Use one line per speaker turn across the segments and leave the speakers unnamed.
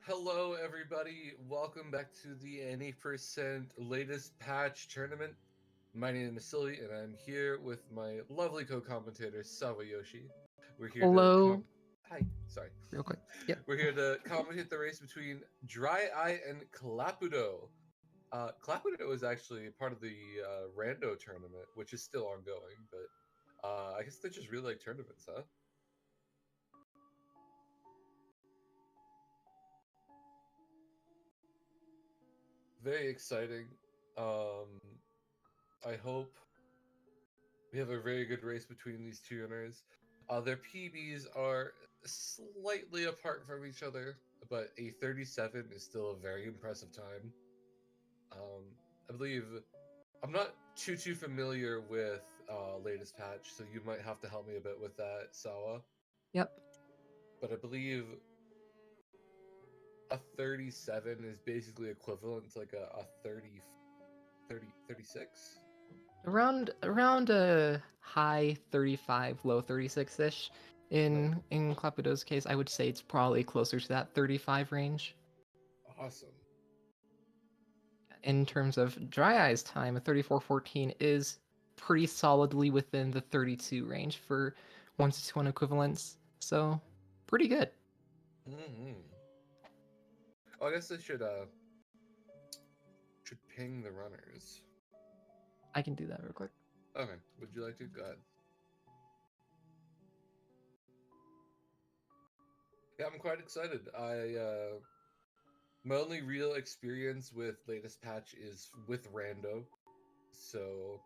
Hello, everybody. Welcome back to the NA% latest patch tournament. My name is Silly, and I'm here with my lovely co-commentator Sawayoshi. We're here to
Hello.
Hi, sorry.
Real quick. Yep.
We're here to commentate the race between DryEye and Klapudo. Klapudo is actually part of the Rando tournament, which is still ongoing, but I guess they just really like tournaments, huh? Very exciting. Um, I hope we have a very good race between these two runners. Their PBs are slightly apart from each other, but a 37 is still a very impressive time. Um, I believe I'm not too familiar with latest patch, so you might have to help me a bit with that, Sawa.
Yep.
But I believe a 37 is basically equivalent to like a 36.
Around a high 35, low 36-ish.
Right.
In Klapudo's case, I would say it's probably closer to that 35 range.
Awesome.
In terms of DryEye's time, a 34:14 is pretty solidly within the 32 range for 1-to-1 equivalents. So, pretty good.
Mm-hmm. Oh, I guess I should ping the runners.
I can do that real quick.
Okay, would you like to? Go ahead. Yeah, I'm quite excited. My only real experience with latest patch is with Rando, so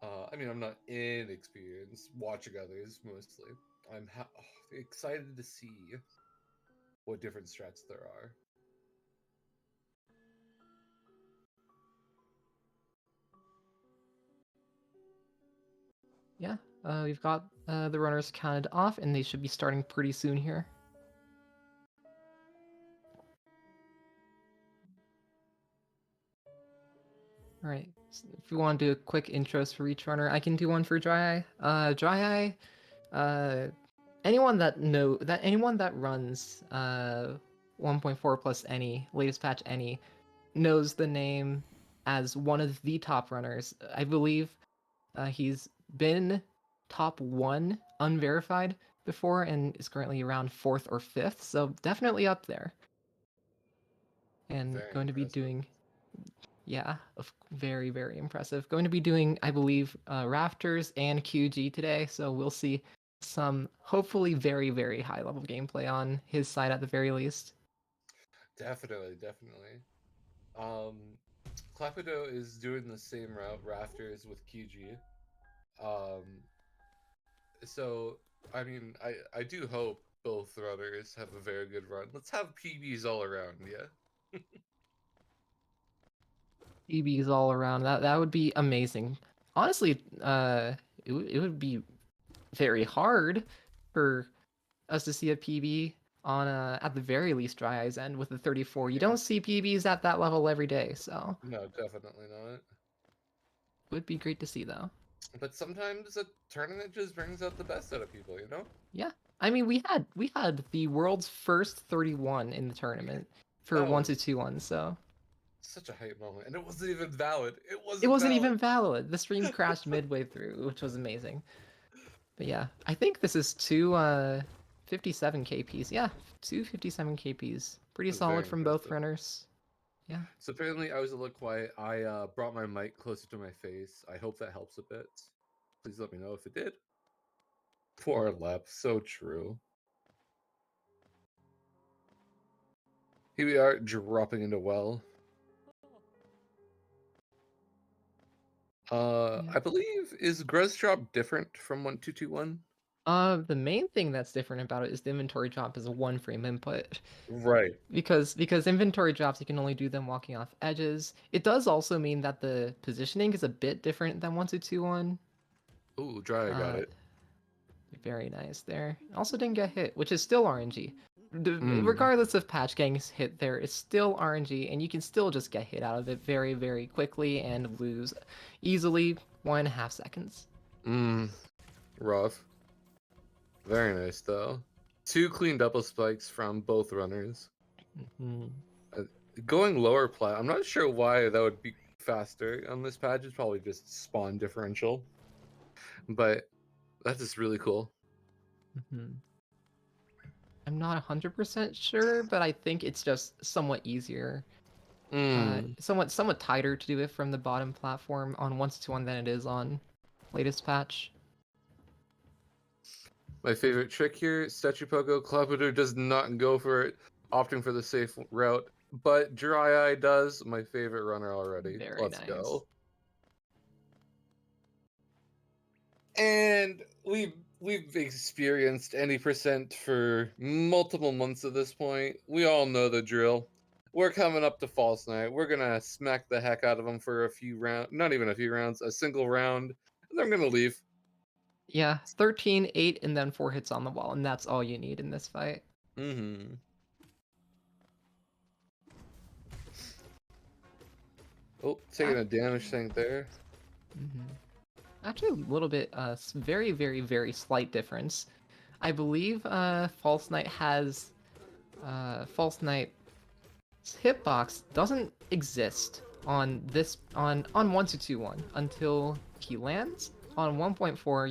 I mean I'm not inexperienced watching others mostly. Excited to see what different strats there are.
Yeah, we've got the runners counted off, and they should be starting pretty soon here. All right. So if you want to do a quick intros for each runner, I can do one for DryEye. DryEye, anyone that runs 1.4 plus any latest patch any knows the name as one of the top runners. I believe he's been top one unverified before and is currently around fourth or fifth, so definitely up there. And
Very
going to be
impressive.
doing very, very impressive. Going to be doing, I believe, Rafters and QG today, so we'll see some hopefully very, very high level gameplay on his side at the very least.
Definitely, definitely. Um, Klapudo is doing the same route, Rafters with QG. Um, so I mean, I do hope both runners have a very good run. Let's have PBs all around, yeah.
EBs all around. That would be amazing. Honestly, it would be very hard for us to see a PB on at the very least DryEye's end with the 34. You
Yeah.
don't see PBs at that level every day, so
No, definitely not.
would be great to see though.
But sometimes a tournament just brings out the best out of people, you know?
Yeah. I mean, we had the world's first 31 in the tournament for
That
one
was
to two one, so
such a hype moment, and it wasn't even valid. It
it
wasn't
wasn't
valid.
even valid. The stream crashed midway through, which was amazing. But yeah, I think this is two 57 KPs. Yeah, two 57 KPs. Pretty
That's
solid
very
from both
impressive.
runners. Yeah.
So apparently I was a little quiet. I brought my mic closer to my face. I hope that helps a bit. Please let me know if it did. Poor Lep, so true. Here we are dropping into well.
Yeah.
I believe is Gruz drop different from 1221?
The main thing that's different about it is the inventory drop is a one frame input.
Right.
Because inventory drops you can only do them walking off edges. It does also mean that the positioning is a bit different than 1-2-2-1.
Ooh, Dry, I got
Uh,
it.
very nice there. Also didn't get hit, which is still RNG.
Mm.
Regardless of patch getting hit there, it's still RNG, and you can still just get hit out of it very, very quickly and lose easily 1.5 seconds.
Mm. Rough. Very nice, though. Two clean double spikes from both runners.
Mhm.
Going lower plat, I'm not sure why that would be faster on this patch. It's probably just spawn differential, but that is really cool.
Mhm. I'm not 100% sure, but I think it's just somewhat easier.
Mm.
Somewhat tighter to do it from the bottom platform on 1-2-1 than it is on latest patch.
My favorite trick here, Statue Pogo. Klapudo does not go for it, opting for the safe route, but DryEye does. My favorite runner already.
Very
Let's
nice.
go. And we've experienced any percent for multiple months at this point. We all know the drill. We're coming up to False Night. We're gonna smack the heck out of them for a few rounds, not even a few rounds, a single round, and then I'm gonna leave.
Yeah, 13, 8, and then 4 hits on the wall, and that's all you need in this fight.
Mm-hmm. Oh, taking a damage tank there.
Mhm. Actually, a little bit, very, very, very slight difference. I believe False Knight has False Knight's hitbox doesn't exist on this on 1-2-1 until he lands. On 1.4,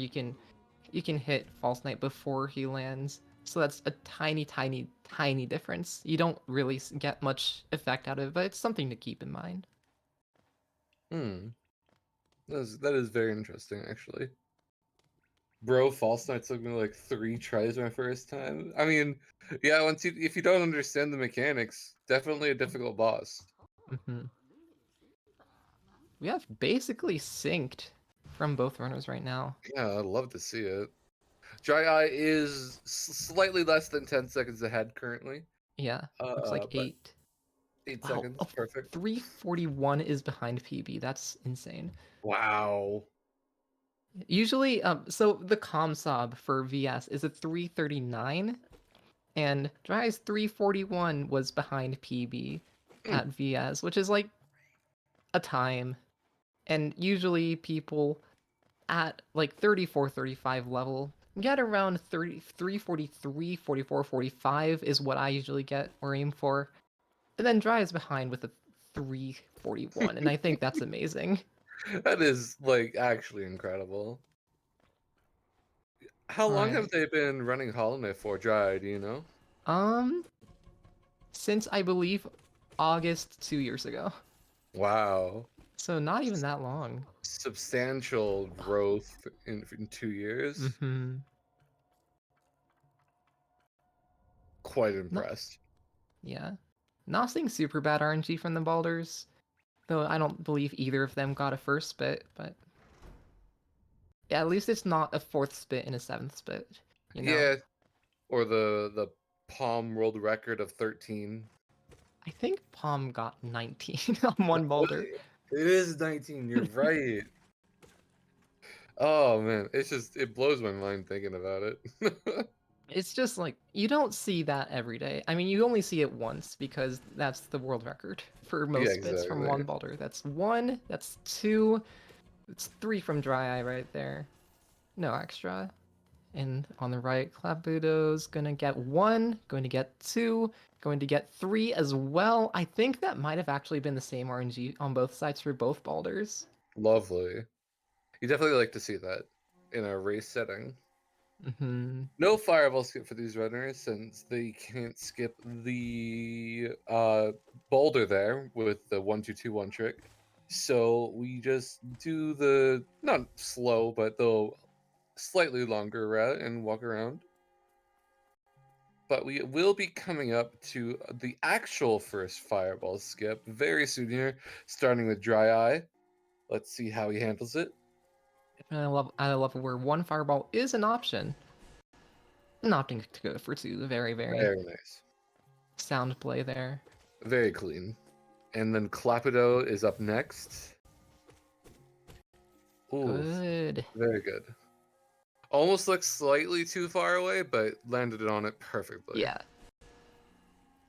you can hit False Knight before he lands. So that's a tiny, tiny, tiny difference. You don't really get much effect out of it, but it's something to keep in mind.
Hmm. That is very interesting, actually. Bro, False Night took me like 3 tries my first time. I mean, yeah, if you don't understand the mechanics, definitely a difficult boss.
Hmm. We have basically synced from both runners right now.
Yeah, I'd love to see it. DryEye is slightly less than 10 seconds ahead currently.
Yeah, looks like
But
8.
8
Wow,
seconds, perfect.
341 is behind PB. That's insane.
Wow.
Usually, so the comm sob for VS is a 339, and Dry's 341 was behind PB
Hmm.
at VS, which is like a time. And usually people at like 34, 35 level get around 33, 43, 44, 45 is what I usually get or aim for. And then Dry is behind with a 341, and I think that's amazing.
That is like actually incredible. How
All
long have
right.
they been running Hollow Knight for, DryEye, do you know?
Um, since I believe August 2 years ago.
Wow.
So not even that long.
Substantial growth in 2 years.
Mm-hmm.
Quite
Not,
impressed.
yeah. Not seeing super bad RNG from the Balders, though I don't believe either of them got a first spit, but yeah, at least it's not a fourth spit and a seventh spit, you know?
Yeah, or the Palm world record of 13.
I think Palm got 19 on one Balder.
It is 19, you're right. Oh man, it blows my mind thinking about it.
It's just like, you don't see that every day. I mean, you only see it once because that's the world record for
Yeah,
most spits from one
exactly.
Balder. That's 1, that's 2, it's 3 from DryEye right there. No extra. And on the right, Klapudo's gonna get 1, going to get 2, going to get 3 as well. I think that might have actually been the same RNG on both sides for both Balders.
Lovely. You definitely like to see that in a race setting.
Hmm.
No fireball skip for these runners since they can't skip the boulder there with the 1-2-2-1 trick. So we just do the not slow but the slightly longer route and walk around. But we will be coming up to the actual first fireball skip very soon here, starting with DryEye. Let's see how he handles it.
And I love where 1 fireball is an option. And opting to go for 2. Very, very
Very nice.
sound play there.
Very clean. And then Klapudo is up next. Ooh,
Good.
very good. Almost looks slightly too far away, but landed it on it perfectly.
Yeah.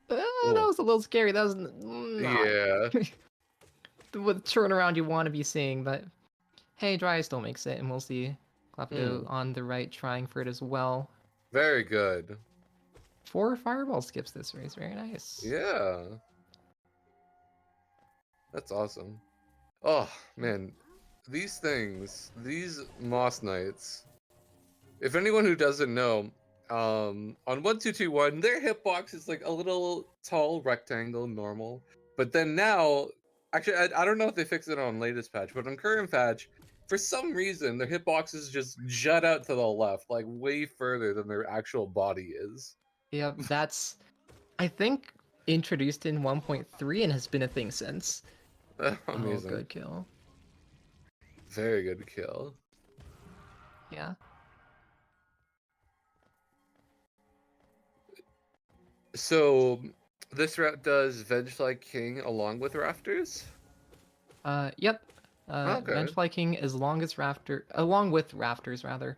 That
Oh,
was a little scary. That was not
yeah.
the turnaround you want to be seeing, but hey, Dry still makes it, and we'll see Klapudo
Mm,
on the right trying for it as well.
very good.
4 fireball skips this race. Very nice.
Yeah. That's awesome. Oh, man. These things, these Moss Knights, if anyone who doesn't know, on 1221, their hitbox is like a little tall rectangle normal. But then now, actually, I don't know if they fixed it on latest patch, but on current patch, for some reason, their hitboxes just jut out to the left, like way further than their actual body is.
Yeah, that's, I think, introduced in 1.3 and has been a thing since. Oh,
Amazing.
good kill.
Very good kill.
Yeah.
So this route does Vengefly King along with Rafters?
Yep.
Okay.
Vengefly King along with Rafters rather.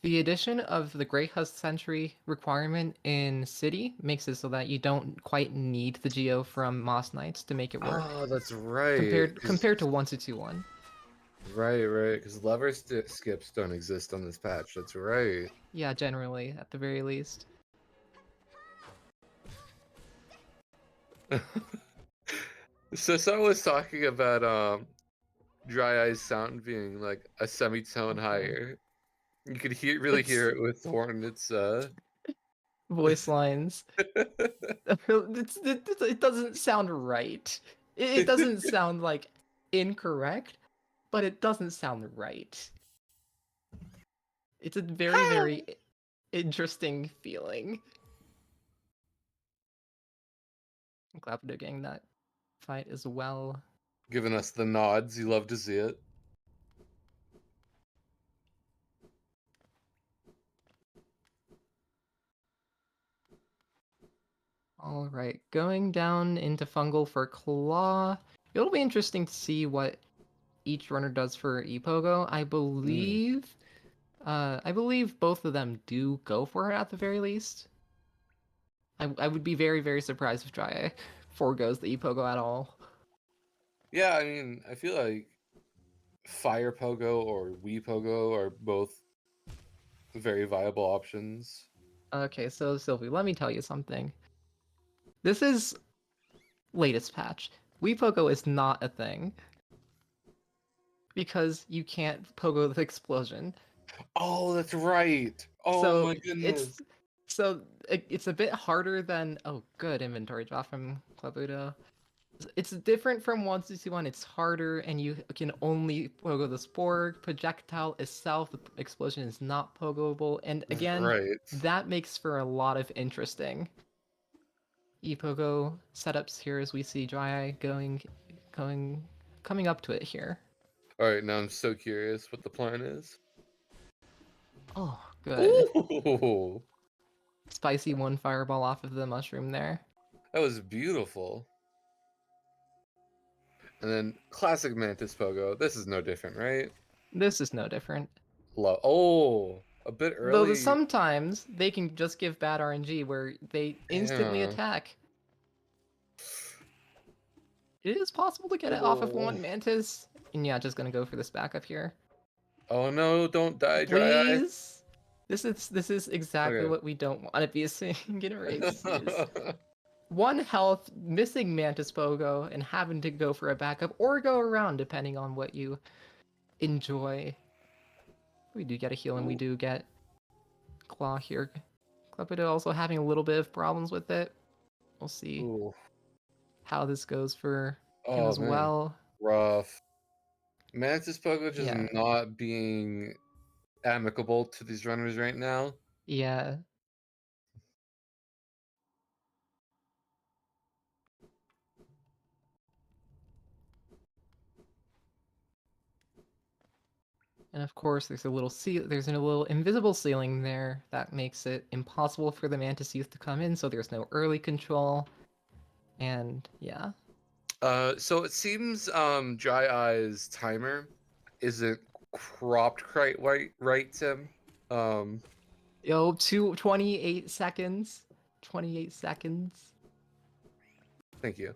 The addition of the Great Husk Sentry requirement in City makes it so that you don't quite need the Geo from Moss Knights to make it work.
Oh, that's right.
Compared to 1221.
Right, because lever skips don't exist on this patch. That's right.
Yeah, generally, at the very least.
So someone was talking about DryEye's sound being like a semitone higher. You could really hear it with Hornet's
Voice lines. It doesn't sound right. It doesn't sound like incorrect, but it doesn't sound right. It's a very, very interesting feeling. Klapudo getting that fight as well.
Giving us the nods. You love to see it.
All right, going down into Fungal for Claw. It'll be interesting to see what each runner does for Epogo. I believe both of them do go for it at the very least. I would be very, very surprised if DryEye foregoes the Epogo at all.
Yeah, I mean, I feel like Fire Pogo or Wii Pogo are both very viable options.
Okay, so Sylvie, let me tell you something. This is latest patch. Wii Pogo is not a thing. Because you can't pogo the explosion.
Oh, that's right. Oh
So
my goodness.
it's a bit harder than, oh good, inventory drop from Klapudo. It's different from 161. It's harder, and you can only pogo the spore projectile itself. The explosion is not pogoable, and again,
Right.
that makes for a lot of interesting epogo setups here as we see DryEye coming up to it here.
All right, now I'm so curious what the plan is.
Oh, good.
Ooh,
Spicy one fireball off of the mushroom there.
that was beautiful. And then classic Mantis Pogo. This is no different, right?
This is no different.
Oh, a bit
Though
early.
sometimes they can just give bad RNG where they instantly
Yeah.
attack. It is possible to get it off of
Oh.
one Mantis. And yeah, just gonna go for this backup here.
Oh no, don't die, DryEye.
Please! This is exactly
Okay.
what we don't want to be seeing in races. One health, missing Mantis Pogo, and having to go for a backup or go around depending on what you enjoy. We do get a heal and we do get Claw here. Klapudo also having a little bit of problems with it. We'll see
Ooh.
how this goes for him
Oh
as
man,
well.
rough. Mantis Pogo just
Yeah.
not being amicable to these runners right now.
Yeah. And of course, there's a little invisible ceiling there that makes it impossible for the Mantis Youth to come in, so there's no early control. And yeah.
So it seems DryEye's timer isn't cropped quite right, Tim. Um,
28 seconds. 28 seconds.
Thank you.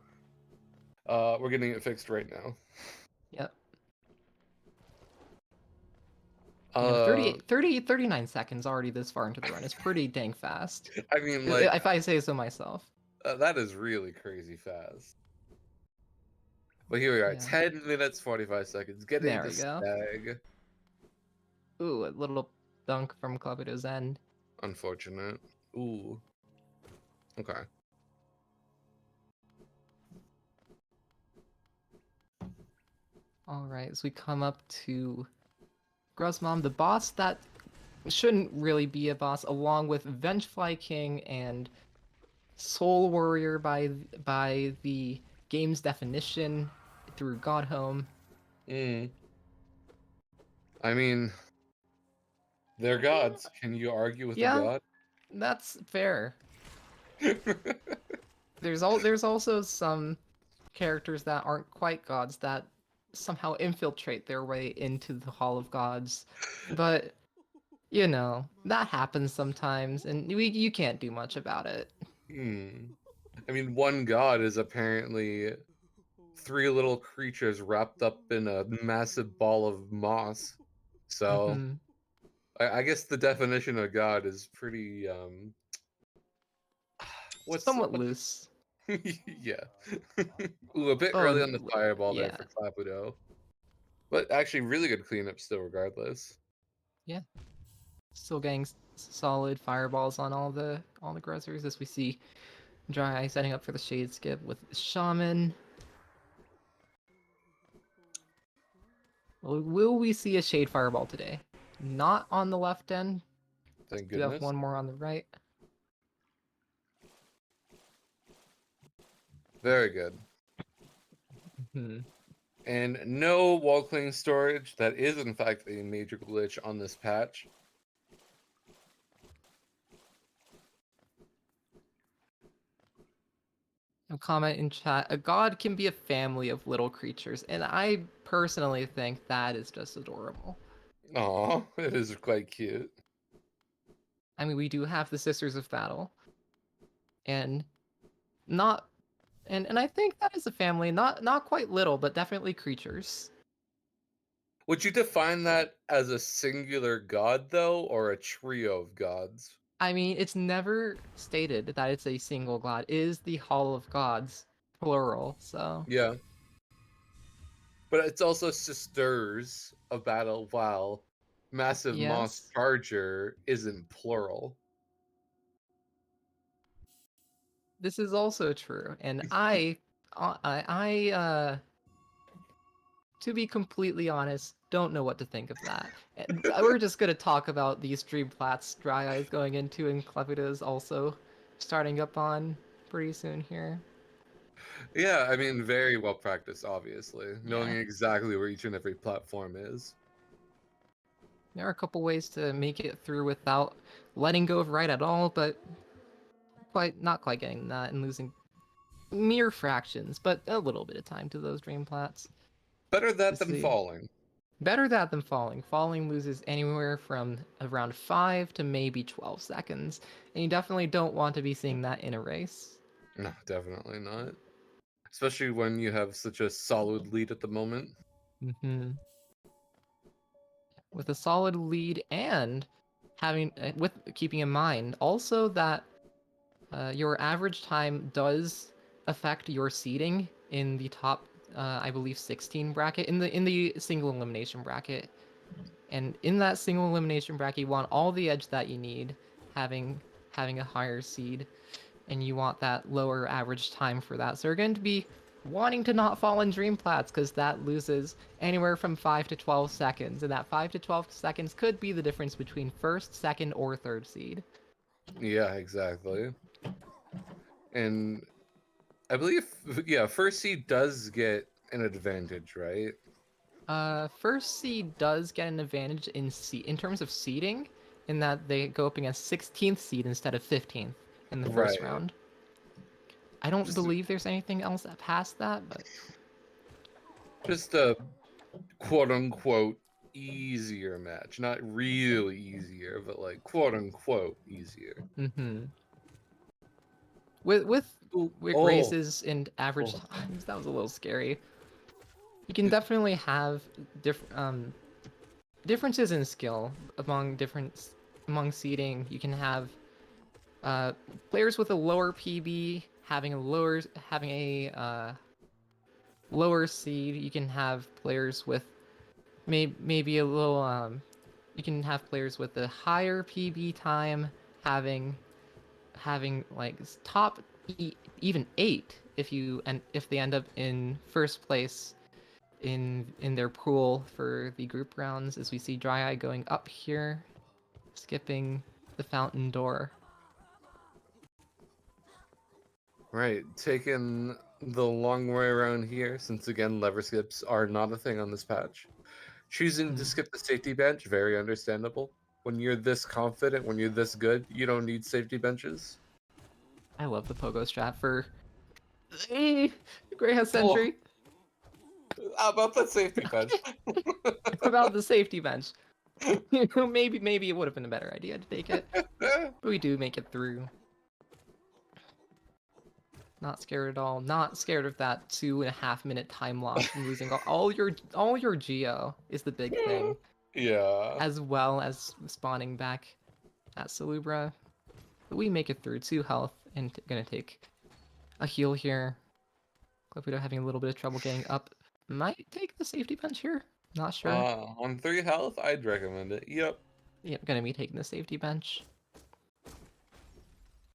We're getting it fixed right now.
Yep.
Uh,
39 seconds already this far into the run is pretty dang fast.
I mean, like,
If I say so myself.
that is really crazy fast. But here we are,
Yeah.
10 minutes, 45 seconds, getting
There
into
we go.
stag.
Ooh, a little dunk from Klapudo's end.
Unfortunate. Ooh. Okay.
Alright, so we come up to Gruzmom, the boss that shouldn't really be a boss, along with Vengefly King and Soul Warrior by the game's definition through Godhome.
Mm. I mean, they're gods. Can you argue with a
Yeah,
god?
that's fair. There's also some characters that aren't quite gods that somehow infiltrate their way into the Hall of Gods, but you know that happens sometimes, and you can't do much about it.
Hmm. I mean, one god is apparently three little creatures wrapped up in a massive ball of moss. So,
Hmm.
I guess the definition of god is pretty, what's
Somewhat loose.
yeah. Ooh, a bit early on the fireball there
Yeah,
for Klapudo. But actually, really good cleanup still, regardless.
yeah. Still getting solid fireballs on all the groceries as we see DryEye setting up for the shade skip with Shaman. Will we see a shade fireball today? Not on the left end.
Thank
Do have
goodness.
one more on the right.
Very good.
Hmm.
And no wall cling storage. That is, in fact, a major glitch on this patch.
A comment in chat: a god can be a family of little creatures, and I personally think that is just adorable.
Aw, it is quite cute.
I mean, we do have the Sisters of Battle, and not, and I think that is a family, not quite little, but definitely creatures.
Would you define that as a singular god, though, or a trio of gods?
I mean, it's never stated that it's a single god. It is the Hall of Gods, plural. So
Yeah. But it's also sisters of battle, while massive moss
yes,
charger isn't plural.
this is also true, and to be completely honest, don't know what to think of that. And we're just gonna talk about these Dreamplats DryEye is going into, and Klapudo is also starting up on pretty soon here.
Yeah, I mean, very well practiced, obviously, knowing
Yeah,
exactly where each and every platform is.
there are a couple ways to make it through without letting go of right at all, but not quite getting that and losing mere fractions, but a little bit of time to those Dreamplats.
Better that
Let's
than
see.
falling.
Better that than falling. Falling loses anywhere from around 5 to maybe 12 seconds, and you definitely don't want to be seeing that in a race.
No, definitely not. Especially when you have such a solid lead at the moment.
Hmm. With a solid lead and having with keeping in mind also that your average time does affect your seeding in the top, I believe 16 bracket in the single elimination bracket. And in that single elimination bracket, you want all the edge that you need, having a higher seed, and you want that lower average time for that. So you're going to be wanting to not fall in Dreamplats because that loses anywhere from 5 to 12 seconds, and that 5 to 12 seconds could be the difference between first, second, or third seed.
Yeah, exactly. And I believe, yeah, first seed does get an advantage, right?
First seed does get an advantage in terms of seeding, in that they go up against 16th seed instead of 15th in the first
Right.
round. I don't
Just,
believe there's anything else that past that, but
just a quote unquote easier match. Not really easier, but like quote unquote easier.
mm-hmm. With
Ooh,
races and average
oh.
times, that was a little scary. You can definitely have differences in skill among seeding. You can have players with a lower PB having a lower seed. You can have players with maybe a little you can have players with a higher PB time having like top even 8 if they end up in first place in their pool for the group rounds, as we see DryEye going up here, skipping the fountain door.
Right, taking the long way around here, since again lever skips are not a thing on this patch. Choosing to skip the safety bench, very understandable. When you're this confident, when you're this good, you don't need safety benches.
I love the pogo strat for Greyhound
Oh,
Sentry.
how about that safety bench?
About the safety bench. Maybe it would have been a better idea to take it, but we do make it through. Not scared at all. Not scared of that 2.5 minute time loss and losing all your geo is the big thing,
Yeah.
as well as spawning back at Salubra. But we make it through 2 health and gonna take a heal here. Klapudo having a little bit of trouble getting up. Might take the safety bench here. Not sure.
On 3 health, I'd recommend it. Yep.
Yep, gonna be taking the safety bench.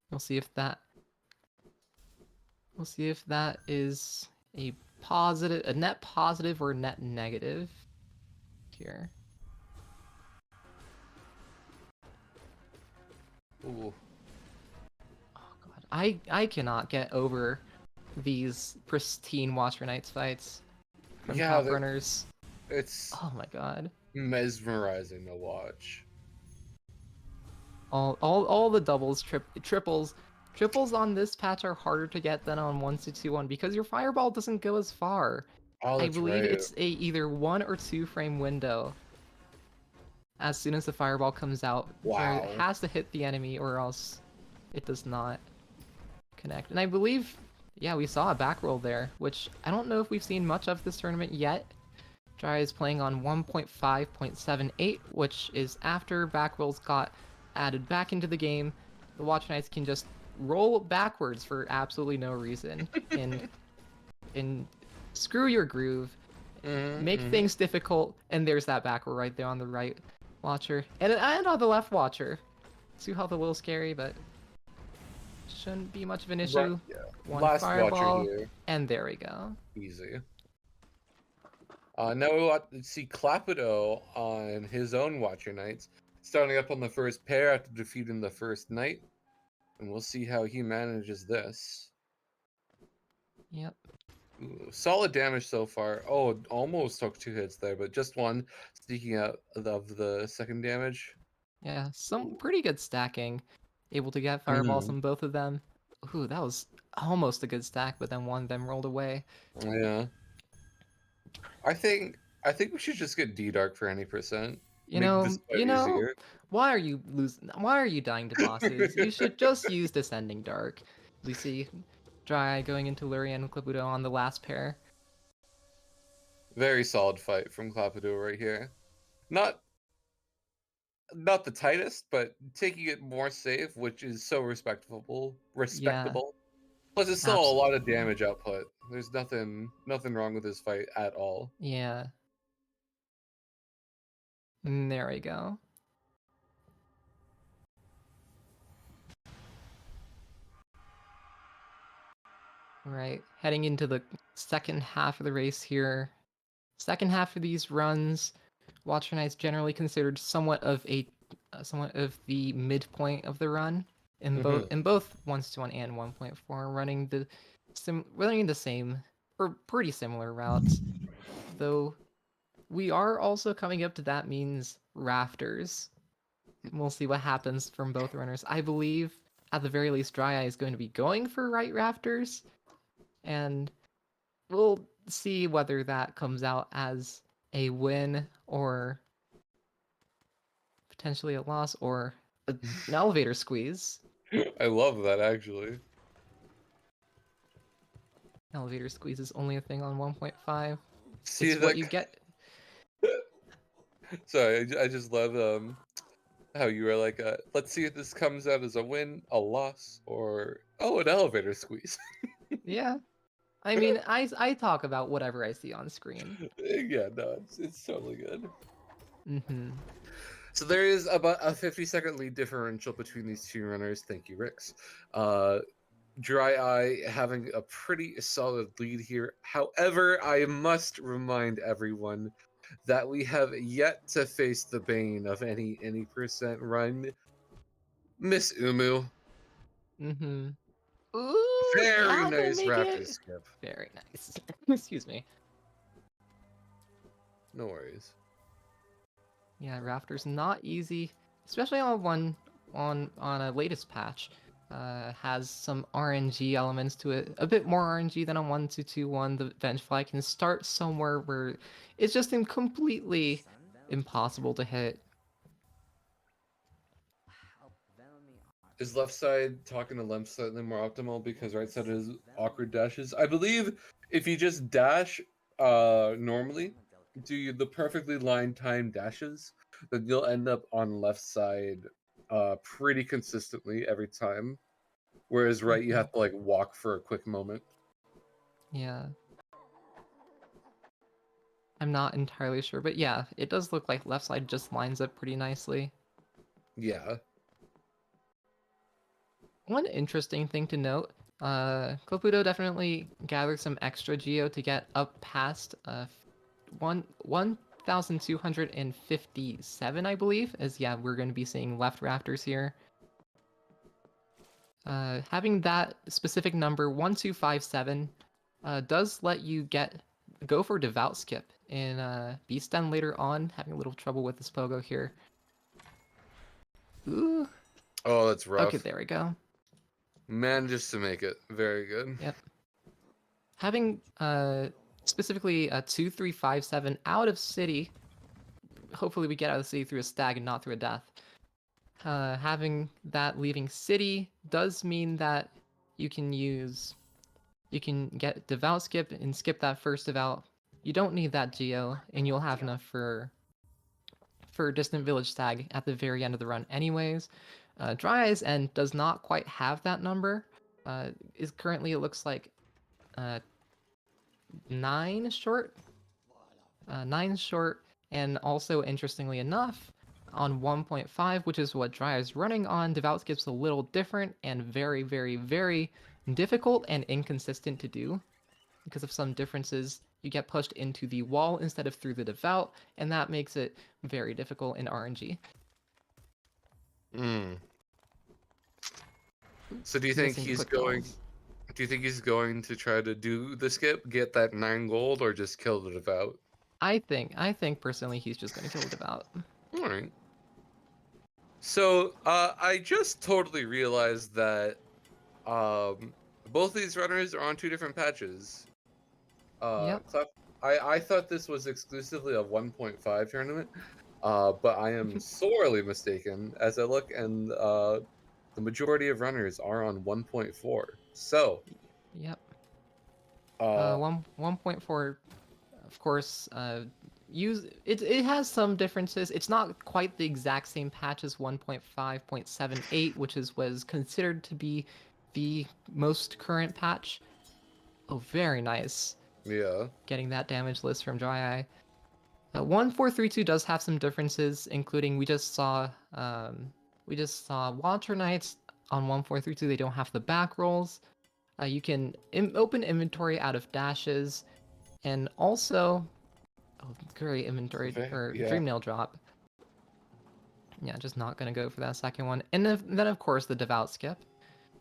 We'll see if that is a net positive or net negative here.
Ooh.
Oh god, I cannot get over these pristine Watcher Knights fights from top runners.
It's
Oh my god.
mesmerizing to watch.
All the doubles, triples on this patch are harder to get than on 1-2-1 because your fireball doesn't go as far.
Oh,
I
that's
believe
right.
it's a either 1 or 2 frame window. As soon as the fireball comes out,
Wow.
it has to hit the enemy or else it does not connect. And I believe, yeah, we saw a back roll there, which I don't know if we've seen much of this tournament yet. DryEye is playing on 1.5.78, which is after back rolls got added back into the game. The Watcher Knights can just roll backwards for absolutely no reason and screw your groove, make things difficult, and there's that back roll right there on the right Watcher and on the left Watcher. 2 health a little scary, but shouldn't be much of an issue.
Right, yeah.
One
Last
fireball,
Watcher here.
and there we go.
Easy. Now we want to see Klapudo on his own Watcher Knights, starting up on the first pair after defeating the first knight. And we'll see how he manages this.
Yep.
Ooh, solid damage so far. Oh, almost took 2 hits there, but just one, sneaking out of the second damage.
Yeah, some pretty good stacking. Able to get fireballs on both of them. Ooh, that was almost a good stack, but then one of them rolled away.
Yeah. I think we should just get D-Dark for any percent.
You
Make
know,
this fight easier.
why are you dying to bosses? You should just use Descending Dark. We see DryEye going into Lurian and Klapudo on the last pair.
Very solid fight from Klapudo right here. Not the tightest, but taking it more safe, which is so respectable.
Yeah,
Plus, it's still a lot of damage output. There's nothing wrong with this fight at all.
yeah. And there we go. Right, heading into the second half of the race here. Second half of these runs, Watcher Knight's generally considered somewhat of the midpoint of the run in both 1-1 and 1.4, running the same or pretty similar routes. Though we are also coming up to that means rafters. We'll see what happens from both runners. I believe at the very least DryEye is going to be going for right rafters, and we'll see whether that comes out as a win or potentially a loss or an elevator squeeze.
I love that, actually.
Elevator squeeze is only a thing on 1.5.
See
It's what you get.
Sorry, I just love how you were like, let's see if this comes out as a win, a loss, or an elevator squeeze.
Yeah. I mean, I talk about whatever I see on screen.
Yeah, no, it's totally good.
Mm-hmm.
So there is about a 50-second lead differential between these two runners. Thank you, Rix. DryEye having a pretty solid lead here. However, I must remind everyone that we have yet to face the bane of any percent run, Miss Umu.
Mm-hmm. Ooh,
Very
not gonna
nice
make
raptor
it.
skip.
Very nice. Excuse me.
No worries.
Yeah, Raptor's not easy, especially on a latest patch. Has some RNG elements to it, a bit more RNG than a 1-2-2-1. The Vengefly can start somewhere where it's just completely impossible to hit.
Is left side talking to left slightly more optimal because right side is awkward dashes? I believe if you just dash normally, do the perfectly lined time dashes, then you'll end up on left side pretty consistently every time. Whereas right you have to like walk for a quick moment.
Yeah. I'm not entirely sure, but yeah, it does look like left side just lines up pretty nicely.
Yeah.
One interesting thing to note, Klapudo definitely gathered some extra geo to get up past 1,257, I believe, as yeah, we're going to be seeing left rafters here. Having that specific number 1257 does let you go for devout skip in Beast Den later on. Having a little trouble with this pogo here. Ooh.
Oh, that's rough.
Okay, there we go.
Manages to make it. Very good.
Yep. Having specifically 2357 out of city. Hopefully, we get out of the city through a stag and not through a death. Having that leaving city does mean that you can get devout skip and skip that first devout. You don't need that geo, and you'll have enough for distant village stag at the very end of the run, anyways. DryEye's end does not quite have that number. Is currently, it looks like 9 short. 9 short, and also interestingly enough, on 1.5, which is what Dry is running on, Devout Skip's a little different and very, very, very difficult and inconsistent to do. Because of some differences, you get pushed into the wall instead of through the Devout, and that makes it very difficult in RNG.
So do you think he's going? Do you think he's going to try to do the skip, get that 9 gold, or just kill the devout?
I think personally he's just going to kill the Devout.
All right. So I just totally realized that both these runners are on 2 different patches.
Yep.
I thought this was exclusively a 1.5 tournament, but I am sorely mistaken as I look, and the majority of runners are on 1.4. So.
Yep. 1.4, of course, it has some differences. It's not quite the exact same patch as 1.5.78, which was considered to be the most current patch. Oh, very nice.
Yeah.
Getting that damage list from DryEye. 1432 does have some differences, including we just saw Water Knights on 1432. They don't have the back rolls. You can open inventory out of dashes, and also, great inventory or
Yeah.
Dream Nail drop. Yeah, just not gonna go for that second one. And then of course the Devout skip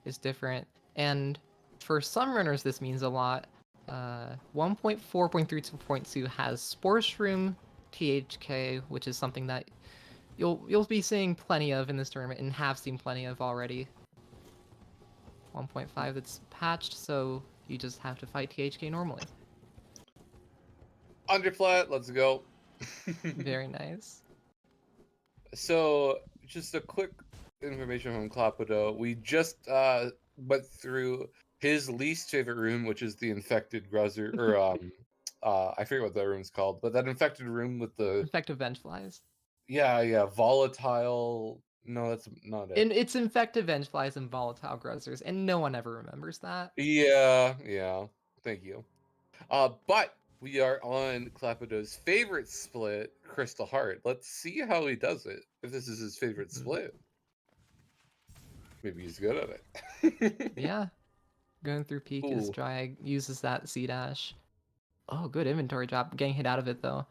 is different, and for some runners this means a lot. 1.4.32.2 has Spore Room THK, which is something that you'll be seeing plenty of in this tournament and have seen plenty of already. 1.5 that's patched, so you just have to fight THK normally.
Underflat, let's go.
Very nice.
So, just a quick information from Klapudo. We just went through his least favorite room, which is the infected Gruzzer, or I forget what that room's called, but that infected room with the
Infected venge flies.
yeah volatile. No, that's not it.
And it's infected venge flies and volatile gruzzers, and no one ever remembers that.
Yeah. Thank you. But we are on Klapudo's favorite split, Crystal Heart. Let's see how he does it. If this is his favorite split, maybe he's good at it.
Yeah, going through peak is
Ooh,
DryEye uses that C dash. Oh, good inventory drop. Getting hit out of it though.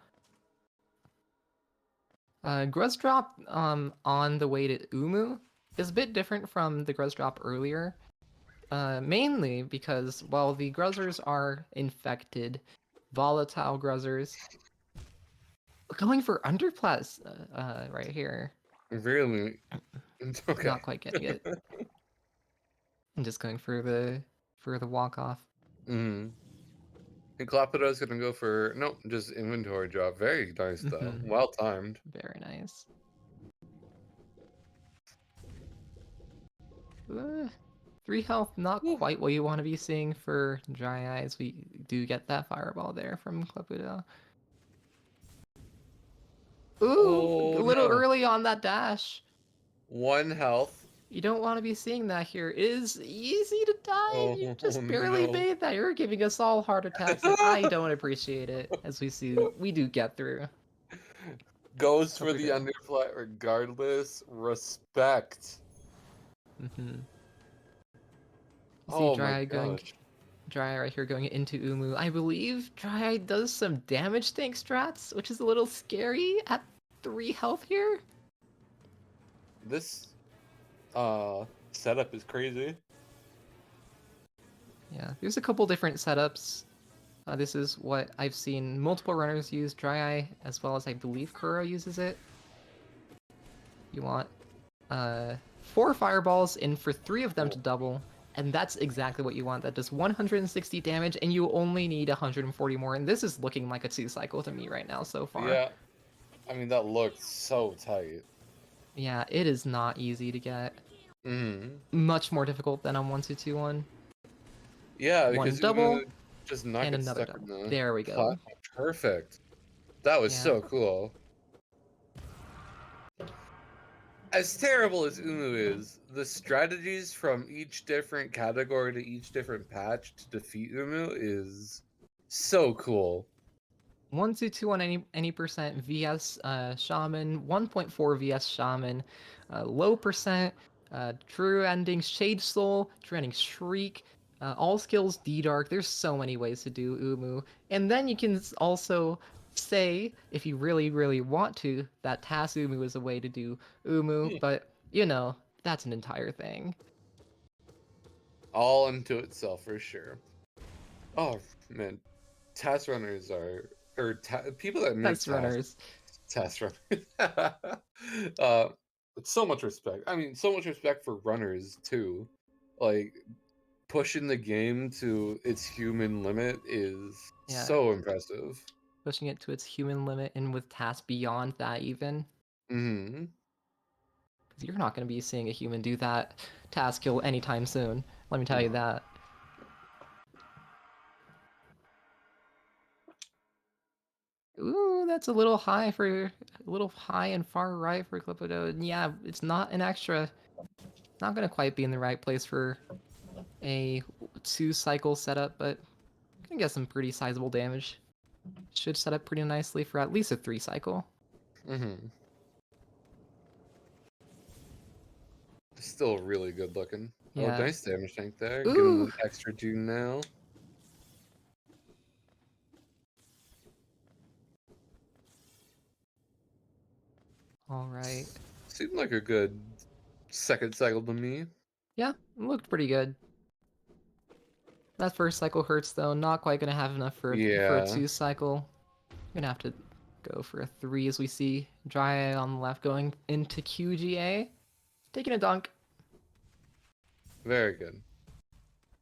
Gruz drop on the way to Umu is a bit different from the Gruz drop earlier. Mainly because, well, the Gruzzers are infected, volatile Gruzzers. Going for Underplus right here.
really? Okay.
Not quite getting it. And just going for the walk off.
Mm. And Klapudo's gonna go for nope, just inventory drop. Very nice though. Well timed.
Very nice. 3 health, not
Woo.
quite what you want to be seeing for DryEye. We do get that fireball there from Klapudo. Ooh, a
Oh
little
no.
early on that dash.
1 health.
You don't want to be seeing that here. It is easy to die
Oh
and you just barely
no.
made that. You're giving us all heart attacks, and I don't appreciate it. As we see, we do get through.
Goes for the
Klapudo.
underflat regardless. Respect.
You see
Oh my
DryEye going,
gosh.
DryEye right here going into Umu. I believe DryEye does some damage tank strats, which is a little scary at 3 health here.
This setup is crazy.
Yeah, there's a couple different setups. This is what I've seen multiple runners use DryEye, as well as I believe Kuro uses it. You want 4 fireballs in for 3 of them to double, and that's exactly what you want. That does 160 damage, and you only need 140 more, and this is looking like a 2 cycle to me right now so far.
Yeah. I mean, that looked so tight.
Yeah, it is not easy to get.
Mm-hmm.
Much more difficult than on 1-2-2-1.
Yeah,
One
because
double,
Umu just not
and
get
another
stuck
double.
in the
There we go.
platform. Perfect. That was
Yeah.
so cool. As terrible as Umu is, the strategies from each different category to each different patch to defeat Umu is so cool.
1-2-2 on any percent VS Shaman, 1.4 VS Shaman, low percent, True Ending Shade Soul, True Ending Shriek, all skills D Dark. There's so many ways to do Umu, and then you can also say, if you really want to, that Tas Umu is a way to do Umu, but you know that's an entire thing.
All into itself for sure. Oh man, task runners are people that make
That's runners.
task runners. So much respect. I mean, so much respect for runners too. Like pushing the game to its human limit is
Yeah,
so impressive.
pushing it to its human limit, and with tasks beyond that even.
Hmm.
Because you're not going to be seeing a human do that task kill anytime soon. Let me tell you
No.
that. Ooh, that's a little high and far right for Klapudo. And yeah, it's not an extra. Not going to quite be in the right place for a 2-cycle setup, but can get some pretty sizable damage. Should set up pretty nicely for at least a 3-cycle.
Hmm. Still really good looking. Oh,
Yeah.
nice damage tank there. Give him
Ooh.
an extra 2 now.
All right.
Seemed like a good second cycle to me.
Yeah, it looked pretty good. That first cycle hurts though. Not quite gonna have enough for a
Yeah.
2-cycle. Gonna have to go for a 3 as we see DryEye on the left going into QGA. Taking a dunk.
Very good.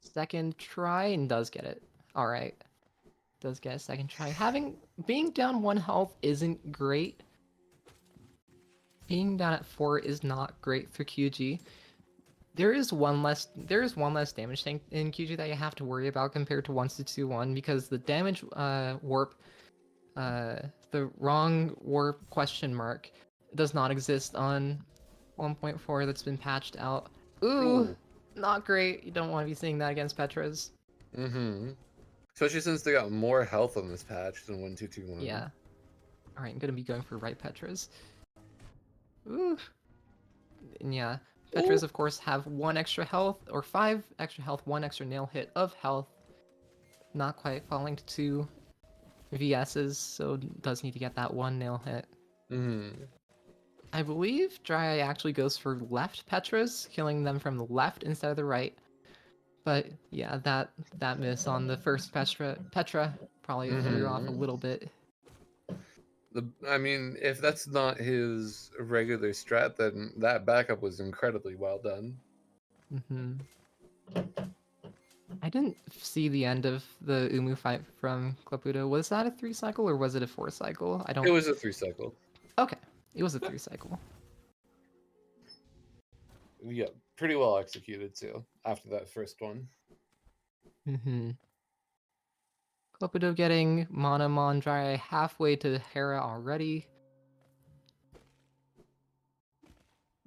Second try and does get it. Alright. Does get a second try. Being down 1 health isn't great. Being down at 4 is not great for QG. there is one less damage tank in QG that you have to worry about compared to 1-2-1 because the damage warp, the wrong warp question mark does not exist on 1.4 that's been patched out. Ooh, not great. You don't want to be seeing that against Petras.
Mm-hmm. Especially since they got more health on this patch than 1-2-2-1.
Yeah. All right, I'm gonna be going for right Petras. Ooh. And yeah, Petras of course have 1 extra health or 5 extra health, 1 extra nail hit of health. Not quite falling to 2 VSs, so does need to get that 1 nail hit.
Mm-hmm.
I believe DryEye actually goes for left Petras, killing them from the left instead of the right. But yeah, that miss on the first Petra probably threw off a little bit.
I mean, if that's not his regular strat, then that backup was incredibly well done.
Mm-hmm. I didn't see the end of the Umu fight from Klapudo. Was that a 3 cycle or was it a 4 cycle? I don't.
It was a 3 cycle.
Okay, it was a 3 cycle.
Yeah, pretty well executed too. After that first one.
Mm-hmm. Klapudo getting Monomon DryEye halfway to Hera already.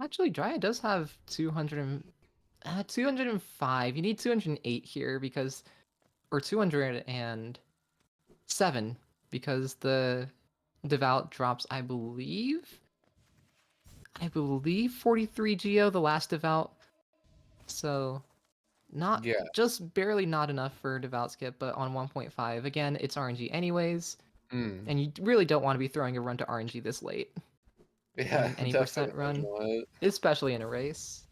Actually, DryEye does have 205. You need 208 here because, or 207 because the Devout drops, I believe 43 Geo, the last Devout. So not just barely not enough for Devout skip, but on 1.5 again, it's RNG anyways, and you really don't want to be throwing a run to RNG this late.
Yeah,
in any
definitely
percent run,
not.
especially in a race.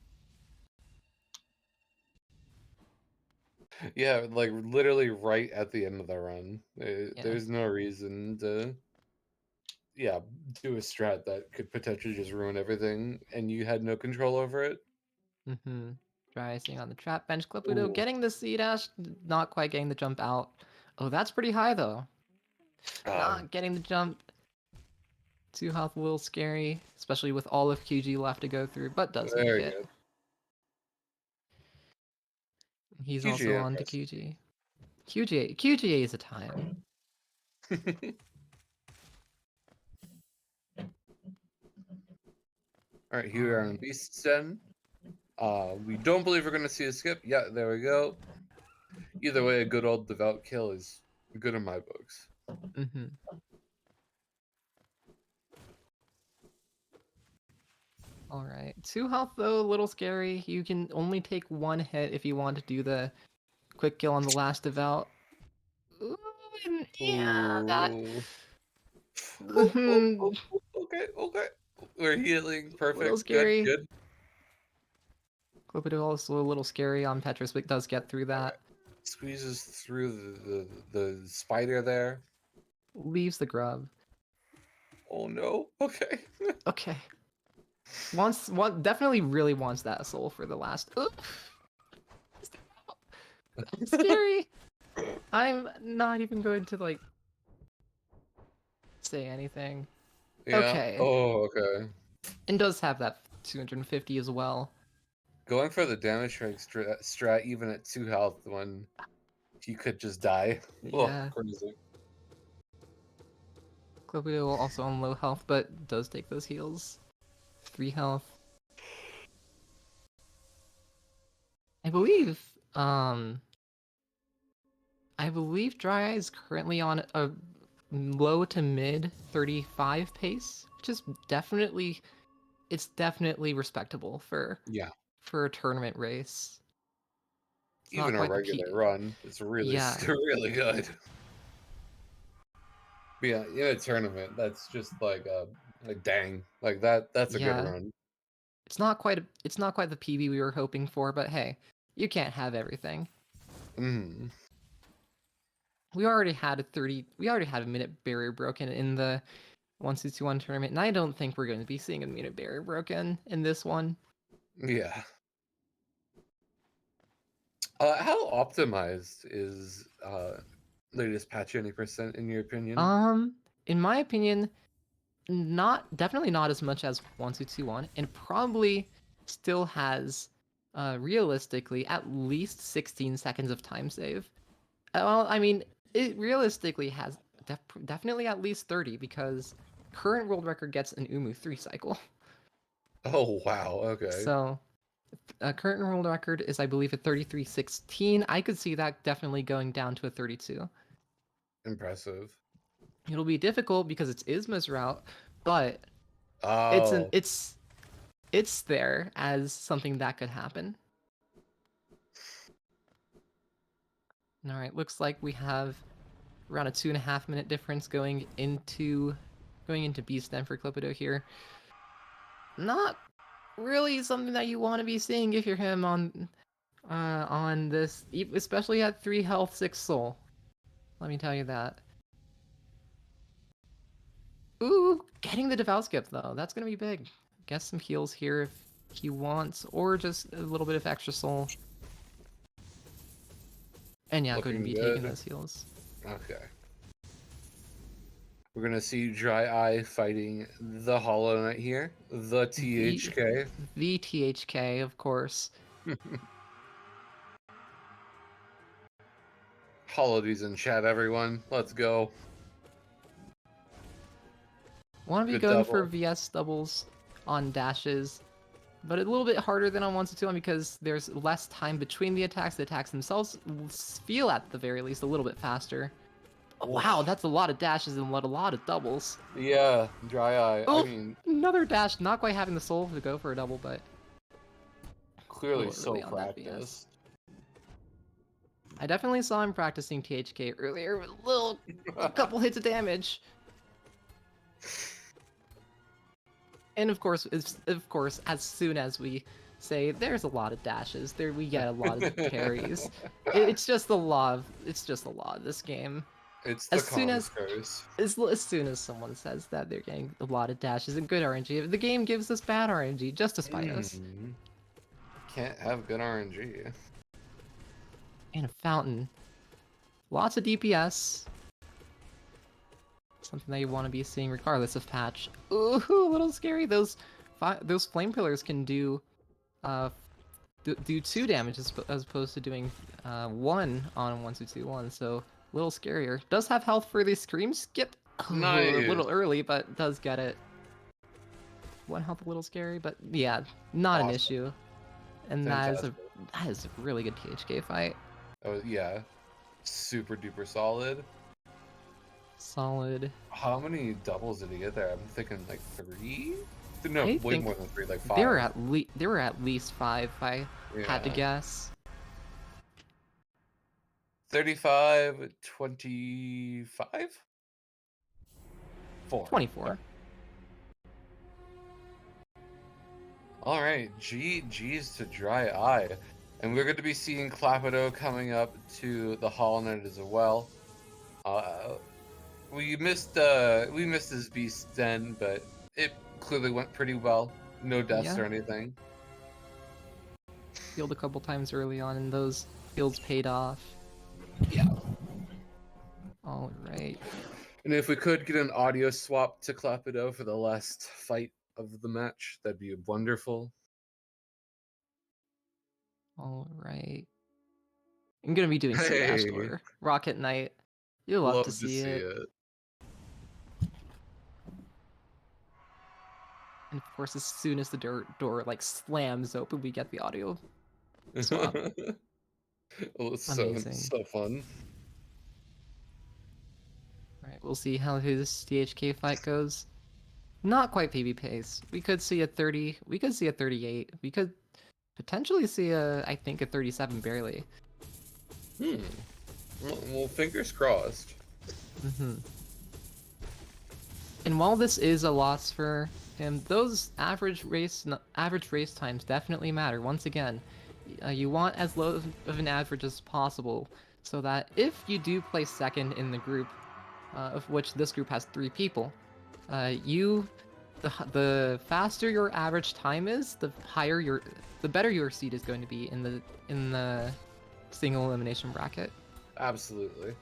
Yeah, like literally right at the end of the run.
Yeah.
There's no reason to, do a strat that could potentially just ruin everything, and you had no control over it.
Mm-hmm. DryEye on the trap bench. Klapudo getting the C dash, not quite getting the jump out. Oh, that's pretty high though. Not getting the jump. 2 health a little scary, especially with all of QG left to go through, but does make it.
Good.
He's
QGA
also on to QG. QGA is a time.
All right, here on Beast Den. We don't believe we're going to see a skip. Yeah, there we go. Either way, a good old devout kill is good in my books.
Mm-hmm. All right. 2 health though, a little scary. You can only take 1 hit if you want to do the quick kill on the last devout. Ooh, yeah, that.
Okay. We're healing. Perfect.
Little scary.
Good.
Klapudo also a little scary on Petrus, but does get through that.
Right. Squeezes through the spider there.
Leaves the grub.
Oh no. Okay.
Okay. Definitely really wants that soul for the last. Scary. I'm not even going to say anything.
Yeah.
Okay.
Oh, okay.
And does have that 250 as well.
Going for the damage strike strat even at 2 health when he could just die.
Yeah.
Oh, crazy.
Klapudo also on low health, but does take those heals. 3 health. I believe DryEye is currently on a low to mid 35 pace, which is definitely respectable for a tournament race. It's
even a regular run, it's really really good. But yeah, in a tournament, that's just like dang, like that's a good run.
It's not quite the PB we were hoping for, but hey, you can't have everything. We already had a minute barrier broken in the 1-2-1 tournament, and I don't think we're going to be seeing a minute barrier broken in this one.
Yeah. How optimized is latest patch any percent in your opinion?
In my opinion, definitely not as much as 1-2-1, and probably still has realistically, at least 16 seconds of time save. Well, I mean, it realistically has definitely at least 30 because current world record gets an Umu 3 cycle.
Oh wow. Okay.
So, current world record is, I believe, a 33:16. I could see that definitely going down to a 32.
Impressive.
It'll be difficult because it's Isma's route, but
Oh.
it's there as something that could happen. All right, looks like we have around a 2.5 minute difference going into Beast Den for Klapudo here. Not really something that you want to be seeing if you're him on this, especially at 3 health, 6 soul. Let me tell you that. Ooh, getting the devout skip though. That's gonna be big. Guess some heals here if he wants, or just a little bit of extra soul. And yeah, going to
Looking
be taking
good.
those heals.
Okay. We're gonna see DryEye fighting the Hollow Knight here, the THK.
The THK, of course.
Holidays in chat, everyone. Let's go.
Want to be
Good
going for
double.
VS doubles on dashes, but a little bit harder than on 1-2 because there's less time between the attacks. The attacks themselves feel at the very least a little bit faster. Oh, wow, that's a lot of dashes and a lot of doubles.
Yeah, DryEye.
Oh,
I mean,
another dash. Not quite having the soul to go for a double, but a
clearly
little
so
early on that VS.
practiced.
I definitely saw him practicing THK earlier with a couple hits of damage. And of course, as soon as we say there's a lot of dashes, there we get a lot of parries. It's just the law of this game.
It's the Kong's curse.
As soon as someone says that they're getting a lot of dashes and good RNG, the game gives us bad RNG just to spite us.
Can't have good RNG.
And a fountain. Lots of DPS. Something that you want to be seeing regardless of patch. Ooh, a little scary. Those flame pillars can do 2 damage as opposed to doing 1 on 1-2-2-1, so a little scarier. Does have health for the scream skip.
Nice.
A little early, but does get it. 1 health, a little scary, but yeah, not an issue. And that is a really good THK fight.
Oh yeah, super duper solid.
Solid.
How many doubles did he get there? I'm thinking like 3. No, way more than 3, like 5.
There were at least 5. If I had to guess.
35, 25, 4.
24.
All right, GG's to DryEye, and we're going to be seeing Klapudo coming up to the Hollow Knight as well. We missed his Beast Den, but it clearly went pretty well. No deaths or anything.
Healed a couple times early on, and those heals paid off.
Yeah.
All right.
And if we could get an audio swap to Klapudo for the last fight of the match, that'd be wonderful.
All right. I'm gonna be doing Dash Door. Rocket Knight. You'll love to see it. And of course, as soon as the door like slams open, we get the audio swap.
Well, it's so fun.
All right, we'll see how his DHK fight goes. Not quite PB pace. We could see a 30. We could see a 38. We could potentially see I think a 37 barely.
Well, fingers crossed.
And while this is a loss for him, those average race times definitely matter. Once again, you want as low of an average as possible, so that if you do place second in the group, of which this group has 3 people, the faster your average time is, the better your seed is going to be in the single elimination bracket.
Absolutely.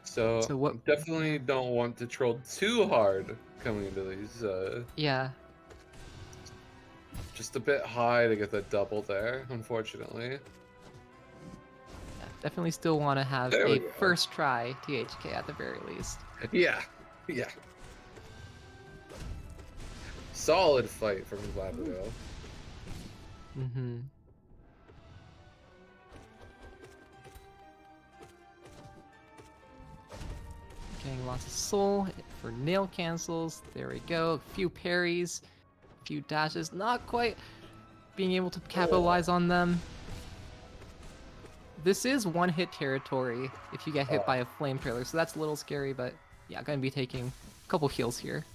So definitely don't want to troll too hard coming into these.
Yeah.
Just a bit high to get that double there, unfortunately.
Yeah, definitely still want to have
There we
a
go.
first try THK at the very least.
Yeah, yeah. Solid fight from Klapudo.
Mm-hmm. Getting lots of soul for nail cancels. There we go. A few parries, a few dashes. Not quite being able to capitalize on them. This is one-hit territory if you get hit by a flame trailer, so that's a little scary, but yeah, gonna be taking a couple heals here.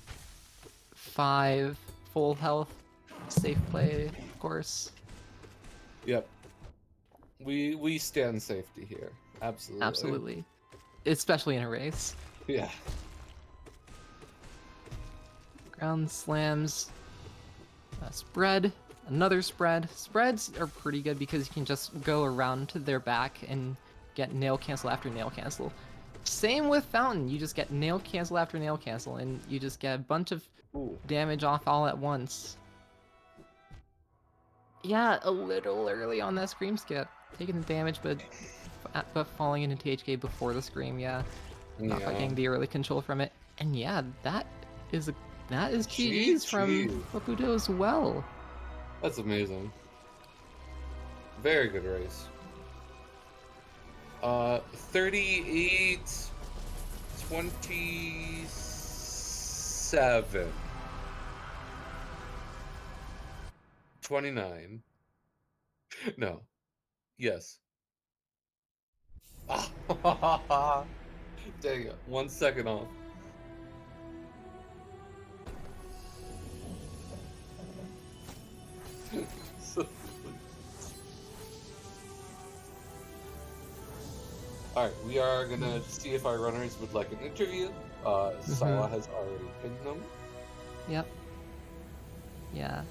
5 full health. Safe play, of course.
Yep. We stand safety here. Absolutely.
Absolutely. Especially in a race.
Yeah.
Ground slams. Spread. Another spread. Spreads are pretty good because you can just go around to their back and get nail cancel after nail cancel. Same with Fountain. You just get nail cancel after nail cancel, and you just get a bunch of damage off all at once. Yeah, a little early on that scream skip. Taking the damage, but falling into THK before the scream, yeah. Not quite getting the early control from it. And yeah, that is GG's from Klapudo as well.
That's amazing. Very good race. 38 27 29. No. Yes. Dang it. 1 second off. Alright, we are gonna see if our runners would like an interview. Sala has already pinned them.
Yep. Yeah.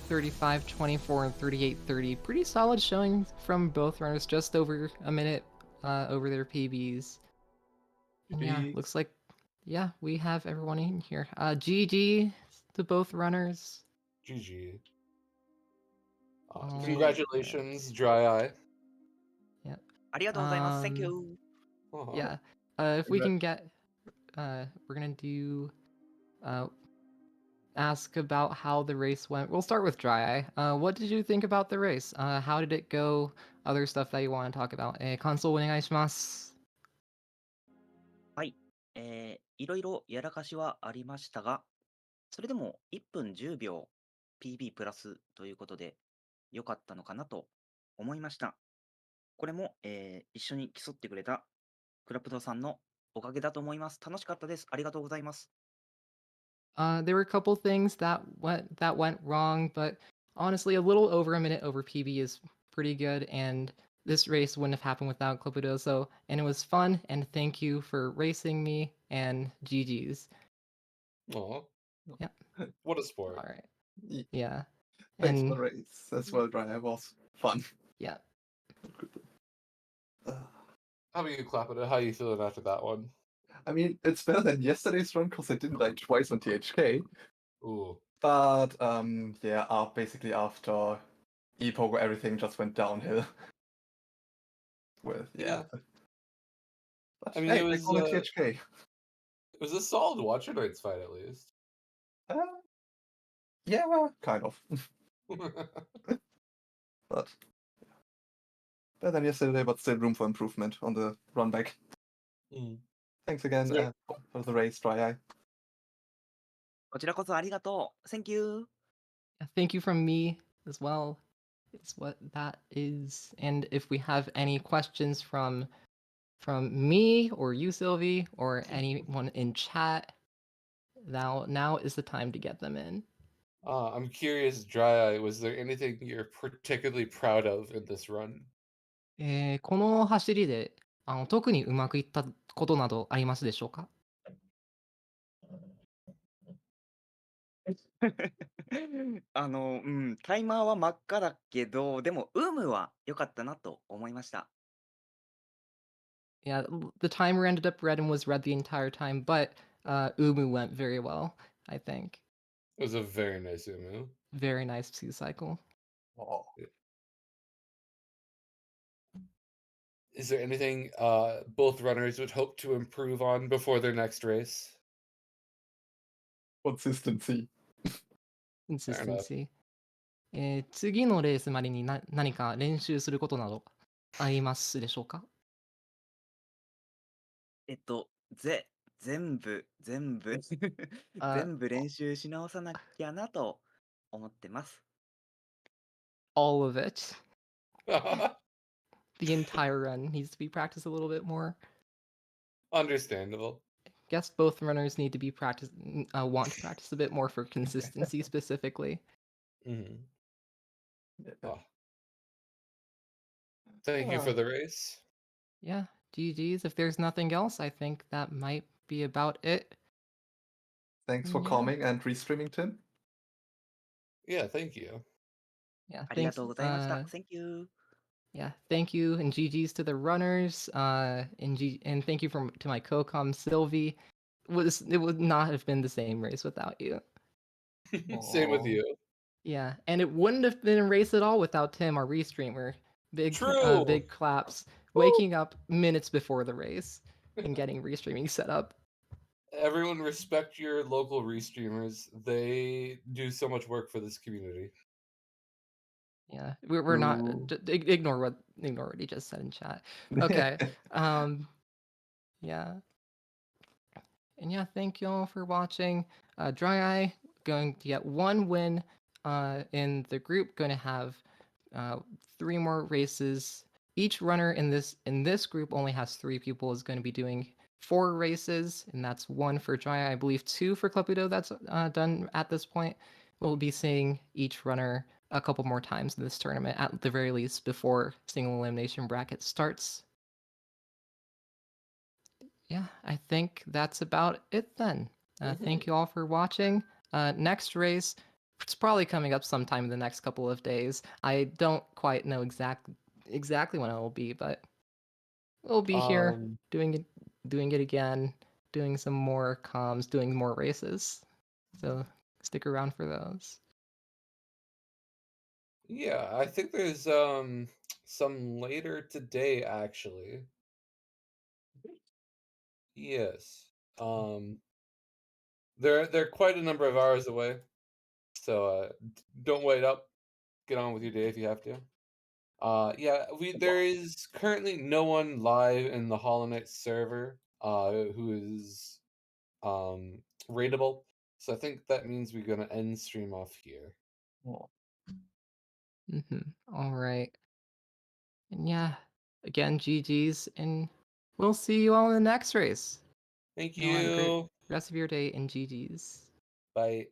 35, 24, and 38, 30. Pretty solid showing from both runners, just over a minute over their PBs. And yeah, looks like, yeah, we have everyone in here. GG to both runners.
GG. Congratulations, DryEye.
Yeah.
ありがとうございます。Thank you.
Yeah. If we can get, we're gonna do, ask about how the race went. We'll start with DryEye. What did you think about the race? How did it go? Other stuff that you want to talk about? 感想お願いします。
はい。いろいろやらかしはありましたが、それでも1分10秒 PB プラスということで良かったのかなと思いました。これも、一緒に競ってくれたクラプトさんのおかげだと思います。楽しかったです。ありがとうございます。
There were a couple things that went wrong, but honestly, a little over a minute over PB is pretty good, and this race wouldn't have happened without Klapudo. So, and it was fun, and thank you for racing me, and GG's.
Aw.
Yeah.
What a sport.
All right. Yeah.
Thanks
And
for the race as well, DryEye. Was fun.
yeah.
How about you, Klapudo? How are you feeling after that one?
I mean, it's better than yesterday's run because I didn't die twice on THK.
Ooh.
But yeah, basically after Epoch, where everything just went downhill. With
Yeah.
But
I mean,
hey,
it was
THK.
it was a solid Watcher Knights fight at least.
Yeah, kind of. But better than yesterday, but still room for improvement on the run back. Thanks again
Yeah.
for the race, DryEye.
こちらこそありがとう。Thank you.
Thank you from me as well. It's what that is. And if we have any questions from me or you, Sylvie, or anyone in chat, now is the time to get them in.
I'm curious, DryEye, was there anything you're particularly proud of in this run?
この走りで特にうまくいったことなどありますでしょうか？
タイマーは真っ赤だけど、でも、は良かったなと思いました。
Yeah, the timer ended up red and was red the entire time, but Umu went very well, I think.
It was a very nice Umu.
very nice 2 cycle.
Oh.
Is there anything both runners would hope to improve on before their next race?
Consistency.
Fair enough.
Consistency. 次のレースまでに何か練習することなどありますでしょうか？
全部
あ
全部練習し直さなきゃなと思ってます。
all of it. The entire run needs to be practiced a little bit more.
Understandable.
Guess both runners need to be want to practice a bit more for consistency specifically.
Mhm.
Yeah.
Oh. Thank you for the race.
Yeah, GG's. If there's nothing else, I think that might be about it.
Thanks for
Yeah.
coming and restreaming, Tim.
Yeah, thank you.
Yeah,
ありが
thanks.
とうございました。Thank you.
Yeah, thank you and GG's to the runners. And thank you to my co-com Sylvie. It would not have been the same race without you.
Same with
Aw.
you.
Yeah, and it wouldn't have been a race at all without Tim, our restreamer.
True.
Big claps. Waking up minutes before the race and getting restreaming set up.
Everyone respect your local restreamers. They do so much work for this community.
Yeah, we're not.
True.
Ignore what he just said in chat. Okay. Yeah. And yeah, thank you all for watching. DryEye going to get 1 win in the group. Going to have 3 more races. Each runner in this group only has 3 people. Is going to be doing 4 races, and that's 1 for DryEye. I believe 2 for Klapudo. That's done at this point. We'll be seeing each runner a couple more times in this tournament, at the very least, before single elimination bracket starts. Yeah, I think that's about it then. Thank you all for watching. Next race, it's probably coming up sometime in the next couple of days. I don't quite know exactly when it will be, but we'll be here doing it again, doing some more comms, doing more races. So stick around for those.
Yeah, I think there's some later today actually. Yes. They're quite a number of hours away. So don't wait up. Get on with your day if you have to. Yeah, there is currently no one live in the Hollow Knight server who is rateable. So I think that means we're gonna end stream off here.
Oh.
All right. And yeah, again, GG's, and we'll see you all in the next race.
Thank
You all have a great
you.
rest of your day, and GG's.
Bye.